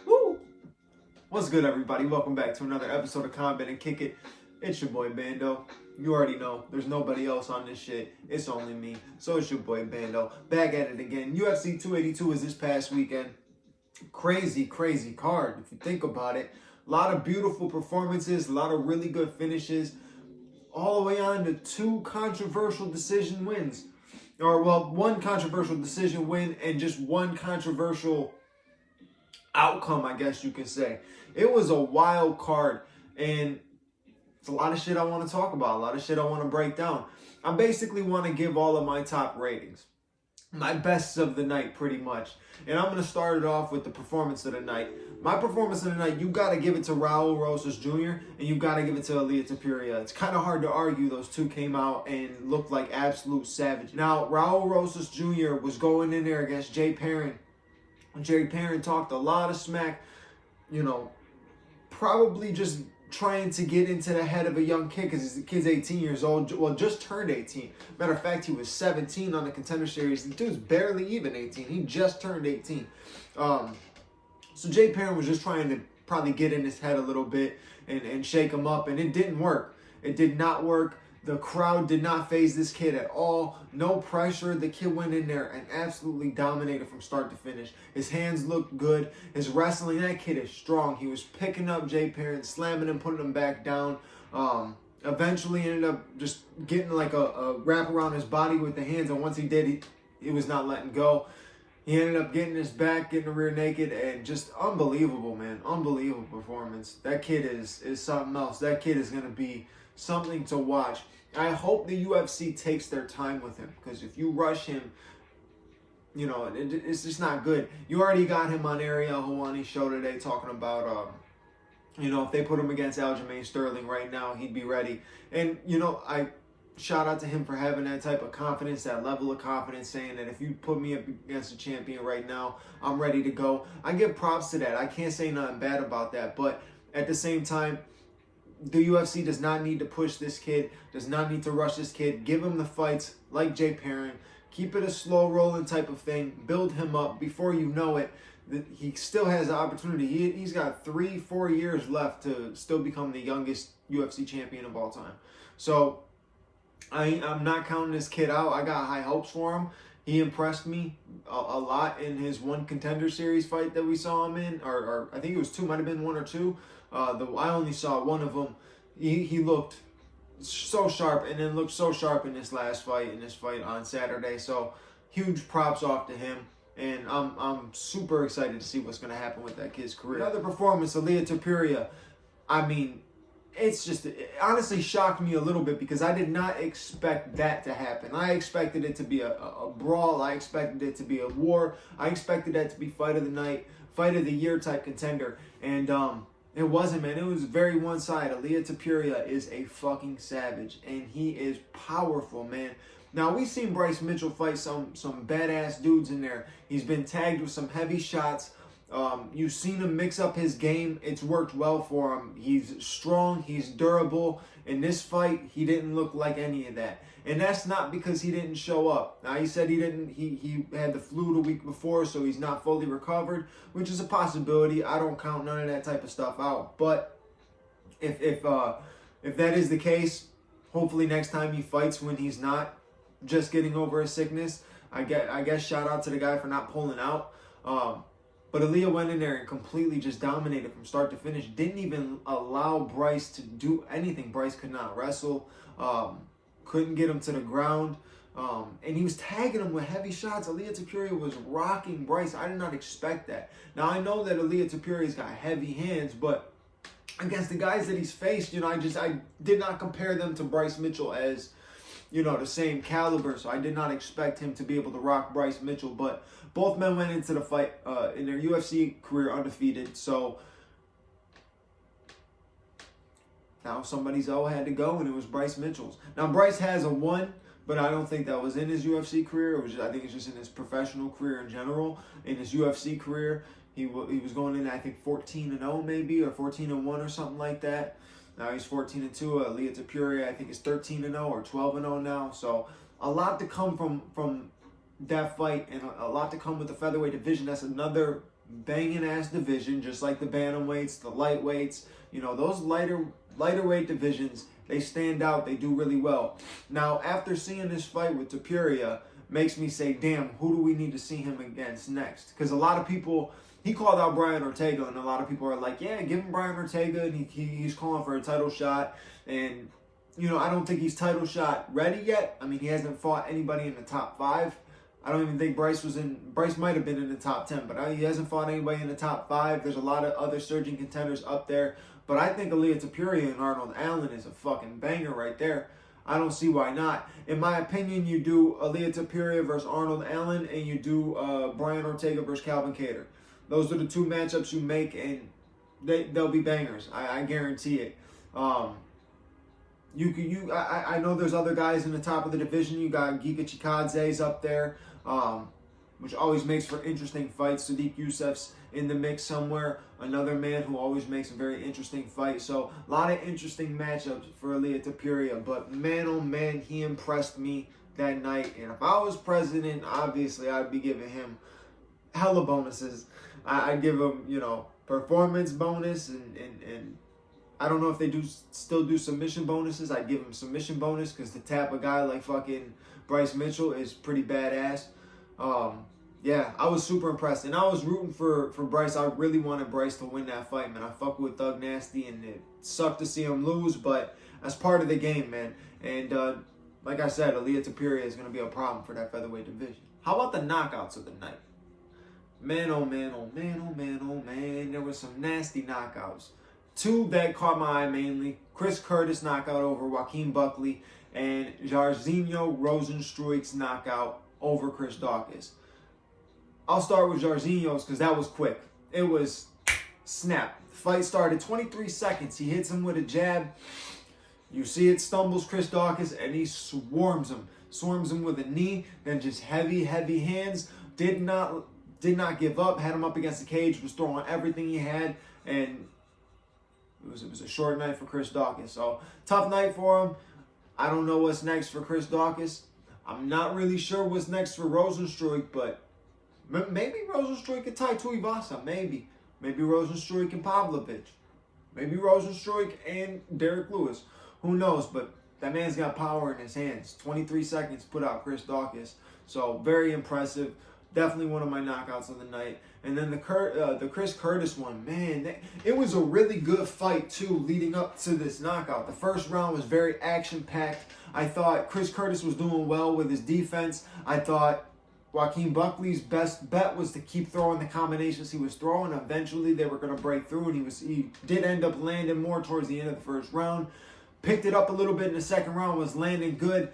Woo! What's good, everybody? Welcome back to another episode of Combat and Kick It. It's your boy Bando. You already know, there's nobody else on this shit. It's only me. So it's your boy Bando. Back at it again. UFC 282 is this past weekend. Crazy card, if you think about it. A lot of beautiful performances, a lot of really good finishes, all the way on to two controversial decision wins. One controversial decision win and just one controversial outcome, I guess you could say. It was a wild card, and it's a lot of shit I want to talk about, a lot of shit I want to break down. I basically want to give all of my top ratings, my bests of the night, pretty much. And I'm going to start it off with the performance of the night. My performance of the night, you got to give it to Raul Rosas Jr. and you got to give it to Ilia Topuria. It's kind of hard to argue. Those two came out and looked like absolute savage. Now, Raul Rosas Jr. was going in there against Jay Perrin. Jay Perrin talked a lot of smack, probably just trying to get into the head of a young kid because the kid's 18 years old. Well, just turned 18. Matter of fact, he was 17 on the Contender Series. The dude's barely even 18. He just turned 18. So Jay Perrin was just trying to probably get in his head a little bit and shake him up, and it didn't work. It did not work. The crowd did not faze this kid at all. No pressure. The kid went in there and absolutely dominated from start to finish. His hands looked good. His wrestling, that kid is strong. He was picking up Jay Perrin, slamming him, putting him back down. Eventually ended up just getting like a wrap around his body with the hands, and once he did, he was not letting go. He ended up getting his back, getting the rear naked, and just unbelievable, man. Unbelievable performance. That kid is something else. That kid is going to be something to watch. I hope the UFC takes their time with him, because if you rush him, it's just not good. You already got him on Ariel Helwani's show today talking about, if they put him against Aljamain Sterling right now, he'd be ready. And, I shout out to him for having that type of confidence, that level of confidence, saying that if you put me up against a champion right now, I'm ready to go. I give props to that. I can't say nothing bad about that. But at the same time, the UFC does not need to push this kid, does not need to rush this kid. Give him the fights like Jay Perrin. Keep it a slow rolling type of thing. Build him up. Before you know it, he still has the opportunity. He's got 3-4 years left to still become the youngest UFC champion of all time. So I'm not counting this kid out. I got high hopes for him. He impressed me a lot in his one Contender Series fight that we saw him in, or I think it was two, might have been one or two. I only saw one of them. He looked so sharp, and then looked so sharp in this last fight, in this fight on Saturday. So huge props off to him, and I'm super excited to see what's going to happen with that kid's career. Another performance, Ilia Topuria. I mean, it honestly shocked me a little bit because I did not expect that to happen. I expected it to be a brawl. I expected it to be a war. I expected that to be fight of the night, fight of the year type contender. And it wasn't, man. It was very one-sided. Ilia Topuria is a fucking savage, and he is powerful, man. Now, we've seen Bryce Mitchell fight some badass dudes in there. He's been tagged with some heavy shots. You've seen him mix up his game. It's worked well for him. He's strong. He's durable. In this fight, he didn't look like any of that. And that's not because he didn't show up. Now, he said he had the flu the week before, so he's not fully recovered, which is a possibility. I don't count none of that type of stuff out. But if that is the case, hopefully next time he fights when he's not just getting over a sickness, I guess shout out to the guy for not pulling out. But Ilia went in there and completely just dominated from start to finish. Didn't even allow Bryce to do anything. Bryce could not wrestle. Couldn't get him to the ground. And he was tagging him with heavy shots. Ilia Topuria was rocking Bryce. I did not expect that. Now, I know that Ilia Topuria's got heavy hands, but against the guys that he's faced, I did not compare them to Bryce Mitchell as, the same caliber. So I did not expect him to be able to rock Bryce Mitchell. But both men went into the fight in their UFC career undefeated. So now somebody's O had to go, and it was Bryce Mitchell's. Now, Bryce has a 1, but I don't think that was in his UFC career. I think it's just in his professional career in general. In his UFC career, He was going in, I think, 14-0 maybe, or 14-1 or something like that. Now he's 14-2. Ilia Topuria, I think, is 13-0 or 12-0 now. So a lot to come from that fight, and a lot to come with the featherweight division. That's another banging ass division, just like the bantamweights, the lightweights. You know, those lighter weight divisions, they stand out. They do really well. Now, after seeing this fight with Topuria, makes me say, damn, who do we need to see him against next? Because a lot of people, he called out Brian Ortega, and a lot of people are like, yeah, give him Brian Ortega, and he's calling for a title shot. And, you know, I don't think he's title shot ready yet. I mean, he hasn't fought anybody in the top 5. I don't even think Bryce might have been in the top 10, but he hasn't fought anybody in the top 5. There's a lot of other surging contenders up there. But I think Ilia Topuria and Arnold Allen is a fucking banger right there. I don't see why not. In my opinion, you do Ilia Topuria versus Arnold Allen, and you do Brian Ortega versus Calvin Kattar. Those are the 2 matchups you make, and they'll be bangers. I guarantee it. I know there's other guys in the top of the division. You got Giga Chikadze's up there, which always makes for interesting fights. Sadiq Youssef's in the mix somewhere. Another man who always makes a very interesting fight. So a lot of interesting matchups for Ilia Topuria. But man, oh man, he impressed me that night. And if I was president, obviously I'd be giving him hella bonuses. I'd give him, you know, performance bonus, and I don't know if they still do submission bonuses. I'd give him submission bonus, because to tap a guy like fucking Bryce Mitchell is pretty badass. Yeah, I was super impressed, and I was rooting for Bryce. I really wanted Bryce to win that fight, man. I fuck with Thug Nasty, and it sucked to see him lose, but that's part of the game, man. And like I said, Ilia Topuria is going to be a problem for that featherweight division. How about the knockouts of the night? Man, oh man, oh man, oh man, oh man. There were some nasty knockouts. 2 that caught my eye mainly. Chris Curtis knockout over Joaquin Buckley, and Jairzinho Rozenstruik's knockout over Chris Daukaus. I'll start with Jairzinho's because that was quick. It was snap. The fight started 23 seconds. He hits him with a jab. You see it stumbles Chris Daukaus, and he swarms him. Swarms him with a knee, then just heavy hands. Did not give up. Had him up against the cage. Was throwing everything he had, and it was a short night for Chris Daukaus. So tough night for him. I don't know what's next for Chris Daukaus. I'm not really sure what's next for Rozenstruik, but maybe Rozenstruik and Tai Tuivasa. Maybe Rozenstruik and Pavlovich. Maybe Rozenstruik and Derek Lewis. Who knows? But that man's got power in his hands. 23 seconds put out Chris Daukaus. So very impressive. Definitely one of my knockouts of the night. And then the Chris Curtis one, man, it was a really good fight too leading up to this knockout. The first round was very action-packed. I thought Chris Curtis was doing well with his defense. I thought Joaquin Buckley's best bet was to keep throwing the combinations he was throwing. Eventually, they were going to break through, and he did end up landing more towards the end of the first round. Picked it up a little bit in the second round, was landing good.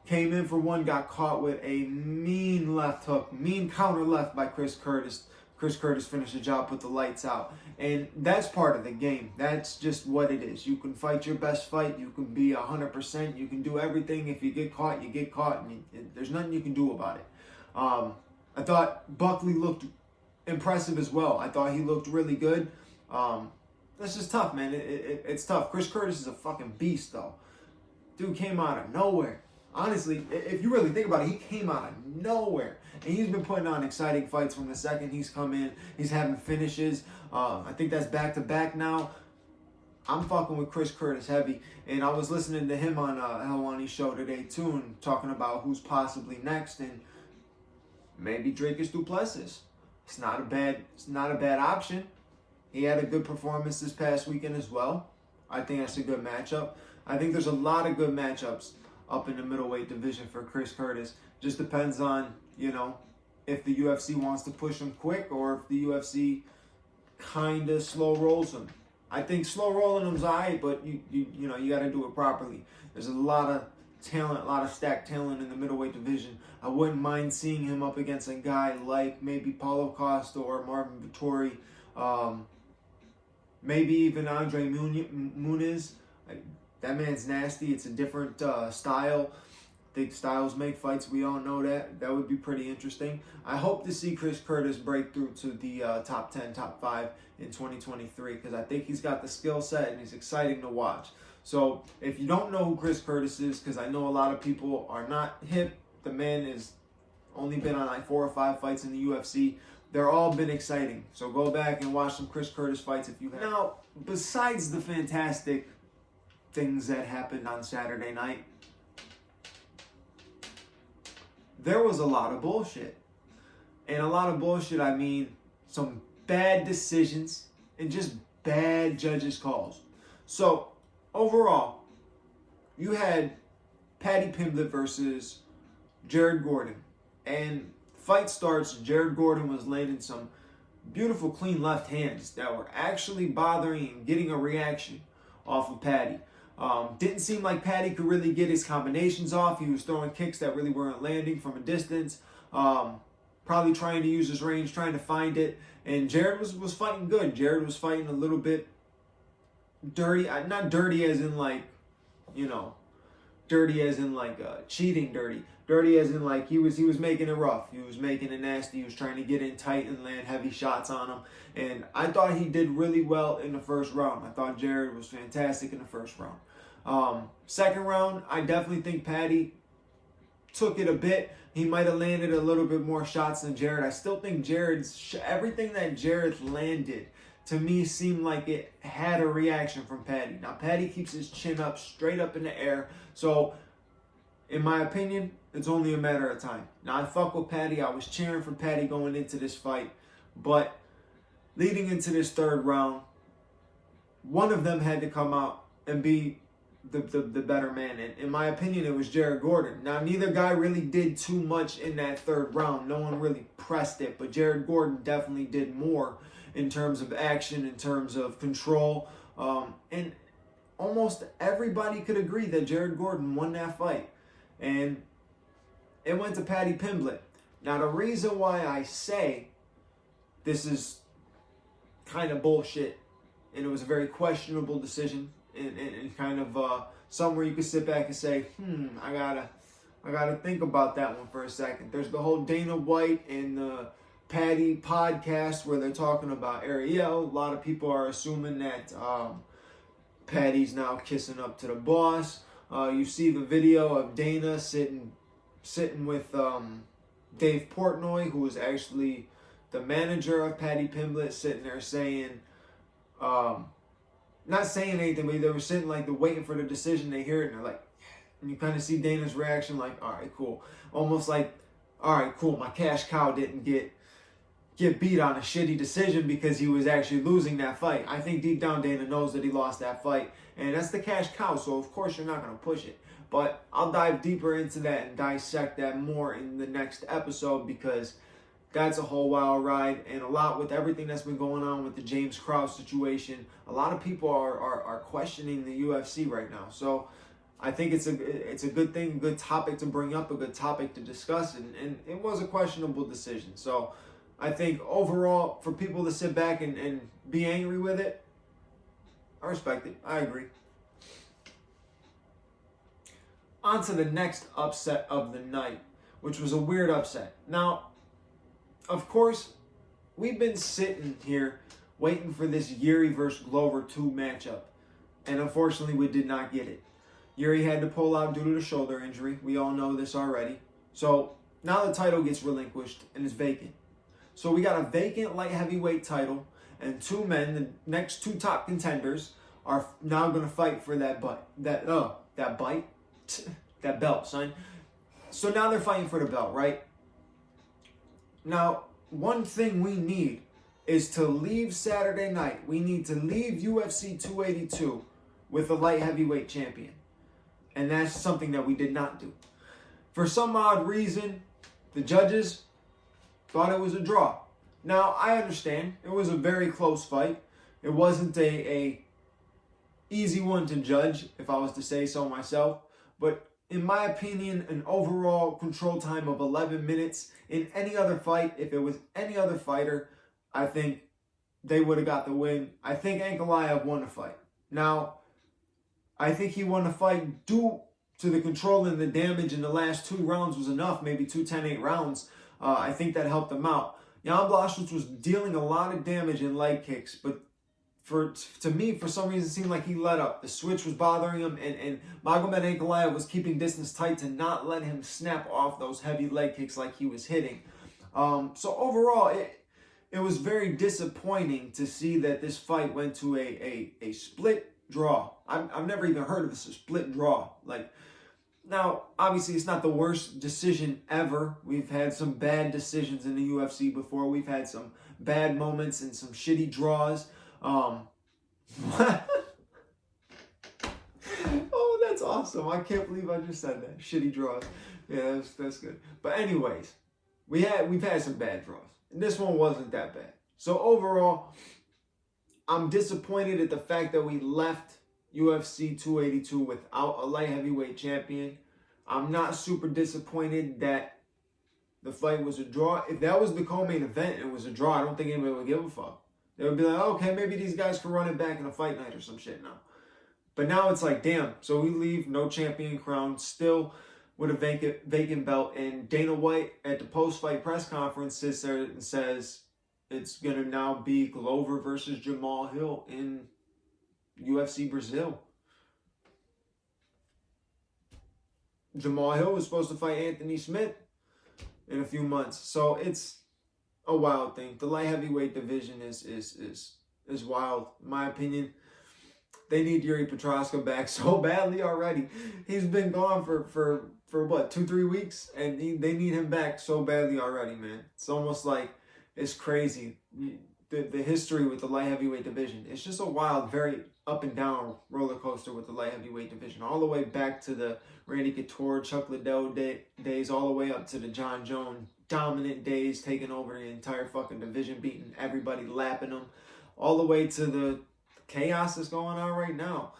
Came in for one, got caught with a mean left hook, mean counter left by Chris Curtis. Chris Curtis finished the job, put the lights out. And that's part of the game. That's just what it is. You can fight your best fight. You can be 100%. You can do everything. If you get caught, you get caught. And there's nothing you can do about it. I thought Buckley looked impressive as well. I thought he looked really good. That's just tough, man. It's tough. Chris Curtis is a fucking beast, though. Dude came out of nowhere. Honestly, if you really think about it, he came out of nowhere. And he's been putting on exciting fights from the second he's come in. He's having finishes. I think that's back-to-back now. I'm fucking with Chris Curtis heavy. And I was listening to him on Helwani's show today, too, and talking about who's possibly next. And maybe Dricus Du Plessis. It's not a bad option. He had a good performance this past weekend as well. I think that's a good matchup. I think there's a lot of good matchups up in the middleweight division for Chris Curtis. Just depends on, if the UFC wants to push him quick or if the UFC kind of slow rolls him. I think slow rolling him's alright, but you got to do it properly. There's a lot of talent, a lot of stacked talent in the middleweight division. I wouldn't mind seeing him up against a guy like maybe Paulo Costa or Marvin Vettori, maybe even Andre Muniz. That man's nasty. It's a different style. think styles make fights. We all know that. That would be pretty interesting. I hope to see Chris Curtis break through to the top 10, top 5 in 2023 because I think he's got the skill set and he's exciting to watch. So if you don't know who Chris Curtis is, because I know a lot of people are not hip, the man has only been on like 4 or 5 fights in the UFC. They're all been exciting. So go back and watch some Chris Curtis fights if you have. Now, besides the fantastic things that happened on Saturday night, there was a lot of bullshit. And a lot of bullshit, I mean some bad decisions and just bad judges' calls. So, overall, you had Paddy Pimblett versus Jared Gordon. And fight starts, Jared Gordon was landing some beautiful clean left hands that were actually bothering and getting a reaction off of Paddy. Didn't seem like Paddy could really get his combinations off. He was throwing kicks that really weren't landing from a distance. Probably trying to use his range, trying to find it. And Jared was fighting good. Jared was fighting a little bit dirty. Not dirty as in like, dirty as in like cheating dirty. Dirty as in like he was making it rough. He was making it nasty. He was trying to get in tight and land heavy shots on him. And I thought he did really well in the first round. I thought Jared was fantastic in the first round. Second round, I definitely think Paddy took it a bit. He might have landed a little bit more shots than Jared. I still think everything that Jared landed to me seemed like it had a reaction from Paddy. Now, Paddy keeps his chin up, straight up in the air. So, in my opinion, it's only a matter of time. Now, I fuck with Paddy. I was cheering for Paddy going into this fight. But leading into this third round, one of them had to come out and be the better man. And in my opinion, it was Jared Gordon. Now, neither guy really did too much in that third round. No one really pressed it. But Jared Gordon definitely did more in terms of action, in terms of control. And almost everybody could agree that Jared Gordon won that fight. And it went to Paddy Pimblett. Now, the reason why I say this is kind of bullshit, and it was a very questionable decision, and kind of somewhere you could sit back and say, I gotta think about that one for a second. There's the whole Dana White and the Paddy podcast where they're talking about Ariel. A lot of people are assuming that Paddy's now kissing up to the boss. You see the video of Dana sitting with Dave Portnoy, who was actually the manager of Paddy Pimblett, sitting there saying, not saying anything, but they were sitting like they're waiting for the decision. They hear it and they're like, and you kind of see Dana's reaction like, all right, cool. Almost like, all right, cool. My cash cow didn't get beat on a shitty decision because he was actually losing that fight. I think deep down Dana knows that he lost that fight, and that's the cash cow, so of course you're not going to push it. But I'll dive deeper into that and dissect that more in the next episode because that's a whole wild ride, and a lot with everything that's been going on with the James Krause situation. A lot of people are questioning the UFC right now. So I think it's a good thing, a good topic to bring up, a good topic to discuss, and it was a questionable decision. So I think overall, for people to sit back and be angry with it, I respect it. I agree. On to the next upset of the night, which was a weird upset. Now, of course, we've been sitting here waiting for this Yuri versus Glover 2 matchup, and unfortunately, we did not get it. Yuri had to pull out due to the shoulder injury. We all know this already. So now the title gets relinquished and is vacant. So we got a vacant light heavyweight title, and two men, the next two top contenders, are now going to fight for that belt, son. So now they're fighting for the belt, right? Now, one thing we need is to leave Saturday night. We need to leave UFC 282 with a light heavyweight champion. And that's something that we did not do. For some odd reason, the judges thought it was a draw. Now, I understand. It was a very close fight. It wasn't a easy one to judge, if I was to say so myself. But in my opinion, an overall control time of 11 minutes in any other fight, if it was any other fighter, I think they would have got the win. I think Ankalaev won the fight. Now, I think he won the fight due to the control and the damage in the last 2 rounds was enough, maybe 2 10-8 rounds. I think that helped him out. Jan Blachowicz was dealing a lot of damage in leg kicks, but to me, for some reason, it seemed like he let up. The switch was bothering him, and Magomed Ankalaev was keeping distance tight to not let him snap off those heavy leg kicks like he was hitting. So overall, it was very disappointing to see that this fight went to a split draw. I've never even heard of this, a split draw. Like, now, obviously, it's not the worst decision ever. We've had some bad decisions in the UFC before. We've had some bad moments and some shitty draws. Oh, that's awesome. I can't believe I just said that. Shitty draws. Yeah, that's good. But anyways, we've had some bad draws. And this one wasn't that bad. So overall, I'm disappointed at the fact that we left UFC 282 without a light heavyweight champion. I'm not super disappointed that the fight was a draw. If that was the co-main event and it was a draw, I don't think anybody would give a fuck. They would be like, okay, maybe these guys can run it back in a fight night or some shit now. But now it's like, damn. So we leave, no champion crown, still with a vacant belt. And Dana White at the post-fight press conference sits there and says it's going to now be Glover versus Jamal Hill in UFC Brazil. Jamal Hill was supposed to fight Anthony Smith in a few months. So it's a wild thing. The light heavyweight division is wild, in my opinion. They need Yuri Petroska back so badly already. He's been gone for what, 2-3 weeks, and they need him back so badly already, man. It's almost like it's crazy. The history with the light heavyweight division. It's just a wild, very up and down roller coaster with the light heavyweight division. All the way back to the Randy Couture, Chuck Liddell days, all the way up to the John Jones dominant days, taking over the entire fucking division, beating everybody, lapping them, all the way to the chaos that's going on right now.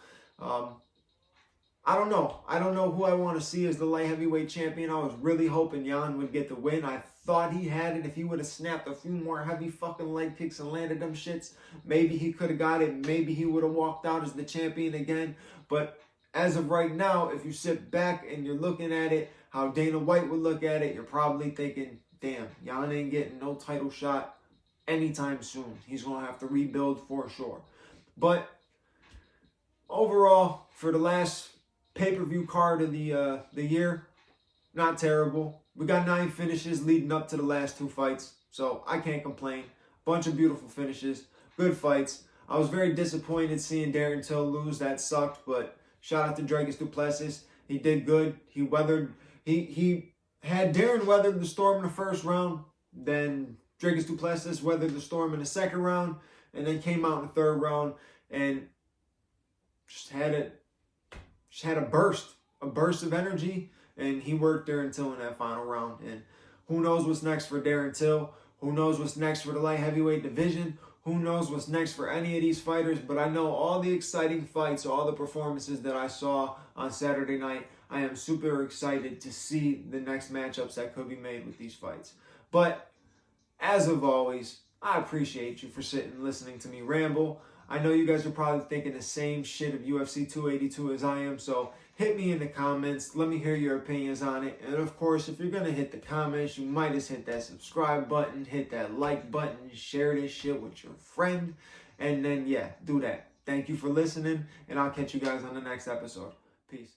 I don't know. I don't know who I want to see as the light heavyweight champion. I was really hoping Jan would get the win. I thought he had it. If he would have snapped a few more heavy fucking leg kicks and landed them shits, maybe he could have got it. Maybe he would have walked out as the champion again. But as of right now, if you sit back and you're looking at it, how Dana White would look at it, you're probably thinking, damn, Jan ain't getting no title shot anytime soon. He's going to have to rebuild for sure. But overall, for the last pay-per-view card of the year, not terrible. We got 9 finishes leading up to the last 2 fights, so I can't complain. Bunch of beautiful finishes, good fights. I was very disappointed seeing Darren Till lose. That sucked, but shout out to Dricus du Plessis. He did good. He had Darren weathered the storm in the first round, then Dricus du Plessis weathered the storm in the second round, and then came out in the third round and just had a burst of energy, and he worked Darren Till in that final round. And who knows what's next for Darren Till? Who knows what's next for the light heavyweight division? Who knows what's next for any of these fighters? But I know all the exciting fights, all the performances that I saw on Saturday night, I am super excited to see the next matchups that could be made with these fights. But as of always, I appreciate you for sitting and listening to me ramble. I know you guys are probably thinking the same shit of UFC 282 as I am, so hit me in the comments. Let me hear your opinions on it. And of course, if you're going to hit the comments, you might just hit that subscribe button, hit that like button, share this shit with your friend, and then, yeah, do that. Thank you for listening, and I'll catch you guys on the next episode. Peace.